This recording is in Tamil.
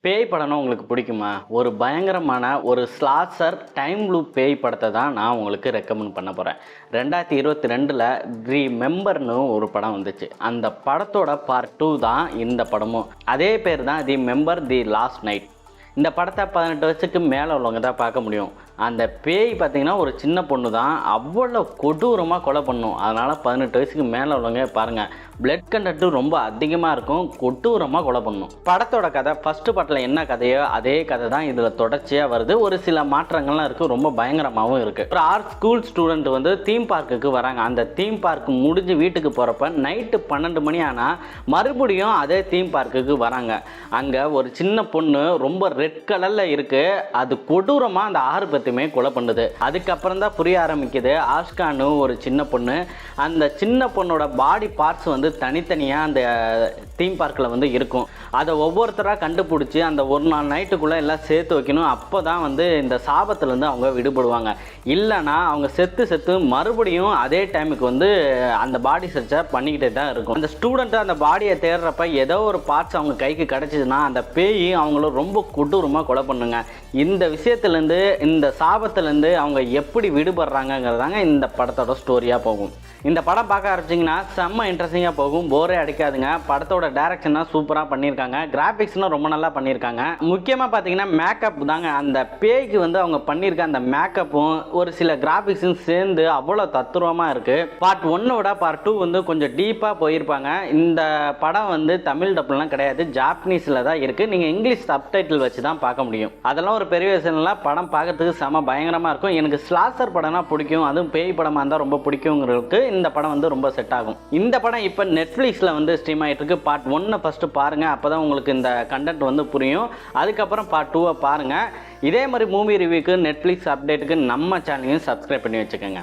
பேய் படம்னா உங்களுக்கு பிடிக்குமா? ஒரு பயங்கரமான ஒரு ஸ்லாஷர் டைம் லூப் பேய் படத்தை தான் நான் உங்களுக்கு ரெக்கமெண்ட் பண்ண போகிறேன். 2022ல் தி மெம்பர்னு ஒரு படம் வந்துச்சு. அந்த படத்தோட பார்ட் 2 தான் இந்த படமும். அதே பேர் தான் தி மெம்பர் தி லாஸ்ட் நைட். இந்த படத்தை 18 வயசுக்கு மேலே உள்ளவங்க தான் பார்க்க முடியும். அந்த பேய் பார்த்திங்கன்னா ஒரு சின்ன பொண்ணு தான், அவ்வளோ கொடூரமாக கொலை பண்ணும். அதனால் 18 வயசுக்கு மேலே உள்ளவங்க பாருங்கள், பிளட் கண்டென்ட்டு ரொம்ப அதிகமாக இருக்கும், கொடூரமாக கொலை பண்ணும். படத்தோட கதை ஃபஸ்ட்டு பாட்டில் என்ன கதையோ அதே கதை தான் இதில் தொடர்ச்சியாக வருது. ஒரு சில மாற்றங்கள்லாம் இருக்குது, ரொம்ப பயங்கரமாகவும் இருக்குது. ஒரு ஆர்ட் ஸ்கூல் ஸ்டூடெண்ட் வந்து தீம் பார்க்குக்கு வராங்க. அந்த தீம் பார்க்கு முடிஞ்சு வீட்டுக்கு போகிறப்ப நைட்டு 12 மணி ஆனால் மறுபடியும் அதே தீம் பார்க்குக்கு வராங்க. அங்கே ஒரு சின்ன பொண்ணு ரொம்ப ரெட் கலரில் இருக்குது, அது கொடூரமாக அந்த 6 பேர்த்தையுமே கொலை பண்ணுது. அதுக்கப்புறம் தான் புரிய ஆரம்பிக்குது, ஆஷ்கான்னு ஒரு சின்ன பொண்ணு, அந்த சின்ன பொண்ணோட பாடி பார்ட்ஸ் வந்து தனித்தனியாக அந்த தீம் பார்க்கில் வந்து இருக்கும். அதை ஒவ்வொருத்தராக கண்டுபிடிச்சி அந்த ஒரு நாள் நைட்டுக்குள்ளே எல்லாம் சேர்த்து வைக்கணும். அப்போ தான் வந்து இந்த சாபத்துலேருந்து அவங்க விடுபடுவாங்க. இல்லைனா அவங்க செத்து மறுபடியும் அதே டைமுக்கு வந்து அந்த பாடி சர்ச்சை பண்ணிக்கிட்டே தான் இருக்கும். அந்த ஸ்டூடெண்ட்டு அந்த பாடியை தேடுறப்ப ஏதோ ஒரு பார்ட்ஸ் அவங்க கைக்கு கிடச்சிதுன்னா அந்த பேய் அவங்களும் ரொம்ப கொடூரமாக கொலை பண்ணுங்க. இந்த விஷயத்துலேருந்து, இந்த சாபத்துலேருந்து அவங்க எப்படி விடுபடுறாங்கங்கிறதாங்க இந்த படத்தோட ஸ்டோரியாக போகும். இந்த படம் பார்க்க ஆரம்பிச்சிங்கன்னா செம்ம இன்ட்ரெஸ்டிங்காக போகும், போரே அடிக்காதுங்க. படத்தோட டைரக்ஷனாக சூப்பராக பண்ணியிருக்காங்க, கிராஃபிக்ஸ்னால் ரொம்ப நல்லா பண்ணியிருக்காங்க. முக்கியமாக பார்த்தீங்கன்னா மேக்கப் தாங்க. அந்த பேய்க்கு வந்து அவங்க பண்ணியிருக்க அந்த மேக்கப்பும் ஒரு சில கிராஃபிக்ஸும் சேர்ந்து அவ்வளோ தத்துருவமாக இருக்குது. பார்ட் 1 பார்ட் 2 வந்து கொஞ்சம் டீப்பாக போயிருப்பாங்க. இந்த படம் வந்து தமிழ் டப்புலாம் கிடையாது, ஜாப்பனீஸில் தான் இருக்குது. நீங்கள் இங்கிலீஷ் சப்டைட்டில் வச்சு தான் பார்க்க முடியும். அதெல்லாம் ஒரு பெரிய விஷயம்லாம். படம் பார்க்கறதுக்கு செம பயங்கரமாக இருக்கும். எனக்கு ஸ்லாஷர் படம்னா பிடிக்கும், அதுவும் பேய் படமாக இருந்தால் ரொம்ப பிடிக்குங்கிறதுக்கு இந்த படம் வந்து ரொம்ப செட் ஆகும். இந்த படம் இப்போ நெட்ஃப்ளிக்ஸில் வந்து ஸ்ட்ரீம் ஆகிட்டு இருக்கு. பார்ட் 1 ஃபஸ்ட்டு பாருங்கள், அப்போ தான் உங்களுக்கு இந்த கண்டென்ட் வந்து புரியும். அதுக்கப்புறம் பார்ட் 2 பாருங்கள். இதே மாதிரி மூவி ரிவ்யூக்கு, நெட்ஃப்ளிக்ஸ் அப்டேட்டுக்கு நம்ம சேனலையும் சப்ஸ்கிரைப் பண்ணி வச்சுக்கோங்க.